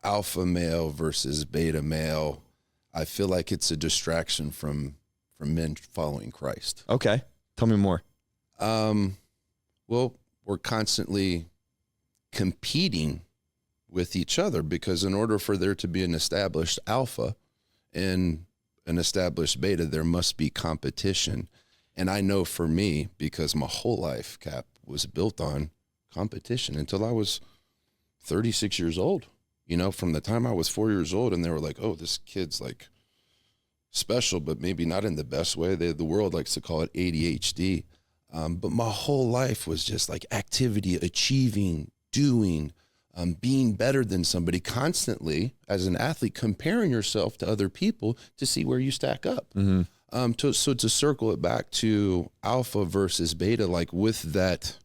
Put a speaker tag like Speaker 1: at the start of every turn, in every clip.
Speaker 1: alpha male versus beta male, I feel like it's a distraction from men following Christ.
Speaker 2: Okay. Tell me more.
Speaker 1: Well, we're constantly competing with each other, because in order for there to be an established alpha and an established beta, there must be competition. And I know for me, because my whole life, Cap, was built on competition until I was 36 years old. You know, from the time I was 4 years old, and they were like, oh, this kid's like special, but maybe not in the best way. The world likes to call it ADHD. But my whole life was just like activity, achieving, doing, being better than somebody, constantly as an athlete, comparing yourself to other people to see where you stack up. So to circle it back to alpha versus beta, like with that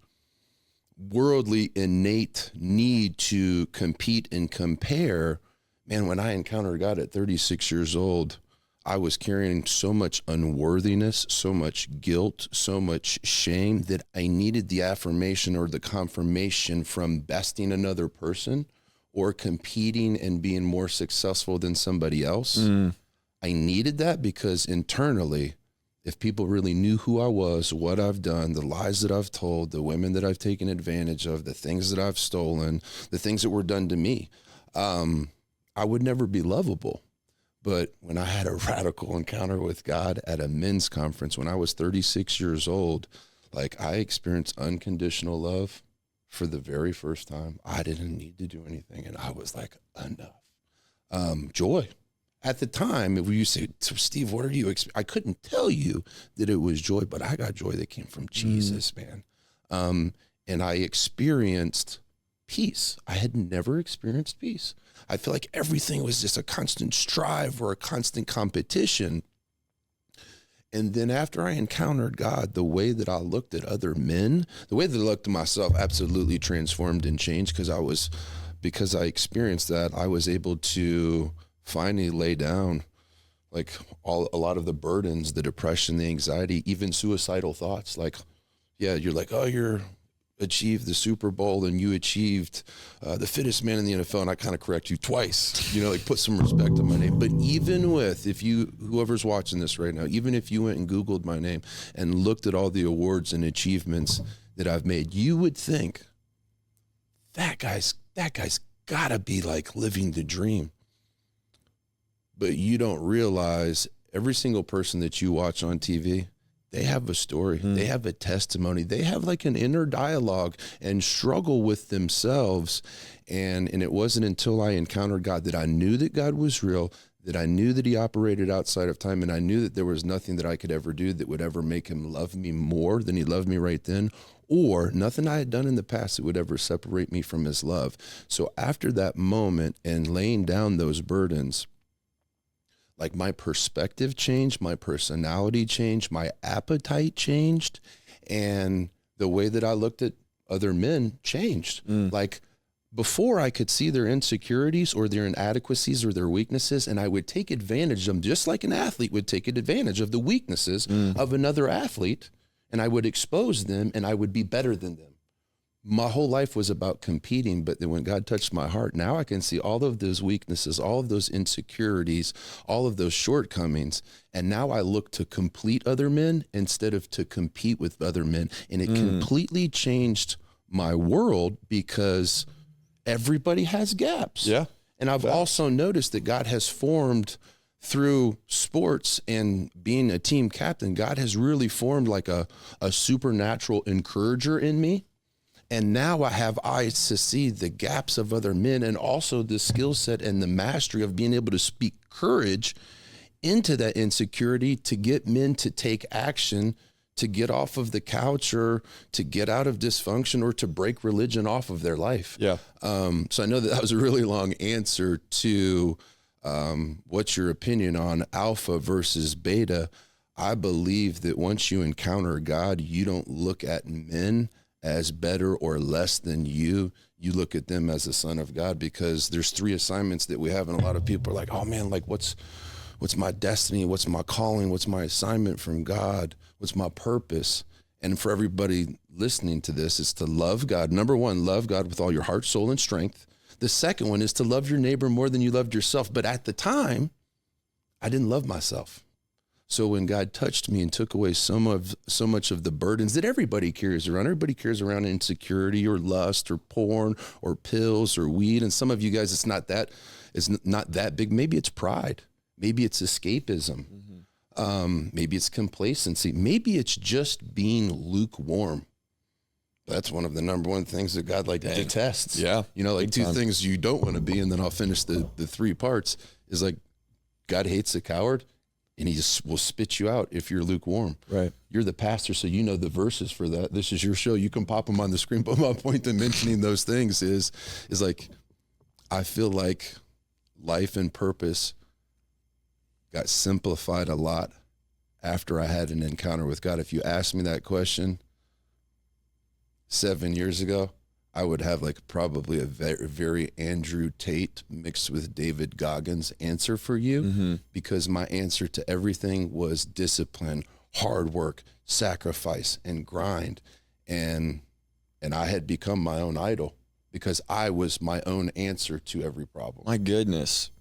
Speaker 1: worldly innate need to compete and compare, man, when I encountered God at 36 years old, I was carrying so much unworthiness, so much guilt, so much shame that I needed the affirmation or the confirmation from besting another person or competing and being more successful than somebody else. I needed that because internally, if people really knew who I was, what I've done, the lies that I've told, the women that I've taken advantage of, the things that I've stolen, the things that were done to me, I would never be lovable. But when I had a radical encounter with God at a men's conference when I was 36 years old, like I experienced unconditional love for the very first time. I didn't need to do anything. And I was like, enough. Joy. At the time, if you say, so Steve, what are you, I couldn't tell you that it was joy, but I got joy that came from Jesus, man. And I experienced peace. I had never experienced peace. I feel like everything was just a constant strive or a constant competition. And then after I encountered God, the way that I looked at other men, the way that I looked at myself absolutely transformed and changed, because I experienced that, I was able to finally lay down like a lot of the burdens, the depression, the anxiety, even suicidal thoughts. Like, yeah, you're like, oh, you're achieved the Super Bowl and you achieved the fittest man in the NFL, and I kind of correct you twice, you know, like put some respect on my name. But even with, whoever's watching this right now, even if you went and Googled my name and looked at all the awards and achievements that I've made, you would think that guy's gotta be like living the dream. But you don't realize every single person that you watch on TV, they have a story. They have a testimony. They have like an inner dialogue and struggle with themselves. And it wasn't until I encountered God that I knew that God was real, that I knew that he operated outside of time, and I knew that there was nothing that I could ever do that would ever make him love me more than he loved me right then, or nothing I had done in the past that would ever separate me from his love. So after that moment and laying down those burdens, like my perspective changed, my personality changed, my appetite changed, and the way that I looked at other men changed. Like before, I could see their insecurities or their inadequacies or their weaknesses, and I would take advantage of them just like an athlete would take advantage of the weaknesses of another athlete, and I would expose them and I would be better than them. My whole life was about competing, but then when God touched my heart, now I can see all of those weaknesses, all of those insecurities, all of those shortcomings, and now I look to complete other men instead of to compete with other men, and it completely changed my world because everybody has gaps.
Speaker 2: Yeah.
Speaker 1: And I've also noticed that God has formed through sports and being a team captain, God has really formed like a supernatural encourager in me. And now I have eyes to see the gaps of other men, and also the skill set and the mastery of being able to speak courage into that insecurity to get men to take action, to get off of the couch or to get out of dysfunction or to break religion off of their life.
Speaker 2: Yeah.
Speaker 1: So I know that was a really long answer to what's your opinion on alpha versus beta. I believe that once you encounter God, you don't look at men as better or less than you. You look at them as the son of God, because there's 3 assignments that we have. And a lot of people are like, oh man, like what's my destiny? What's my calling? What's my assignment from God? What's my purpose? And for everybody listening to this, is to love God. Number 1, love God with all your heart, soul, and strength. The second one is to love your neighbor more than you loved yourself. But at the time, I didn't love myself. So when God touched me and took away so much of the burdens that everybody carries around insecurity or lust or porn or pills or weed. And some of you guys, it's not that big. Maybe it's pride. Maybe it's escapism. Maybe it's complacency. Maybe it's just being lukewarm. That's one of the number one things that God detests.
Speaker 2: Yeah.
Speaker 1: You know, like two things you don't want to be. And then I'll finish the 3 parts is like, God hates a coward and he just will spit you out if you're lukewarm.
Speaker 2: Right.
Speaker 1: You're the pastor, so you know the verses for that. This is your show. You can pop them on the screen. But my point in mentioning those things is like, I feel like life and purpose got simplified a lot after I had an encounter with God. If you asked me that question 7 years ago, I would have probably a very, very Andrew Tate mixed with David Goggins answer for you, because my answer to everything was discipline, hard work, sacrifice, and grind. And I had become my own idol because I was my own answer to every problem.
Speaker 2: My goodness.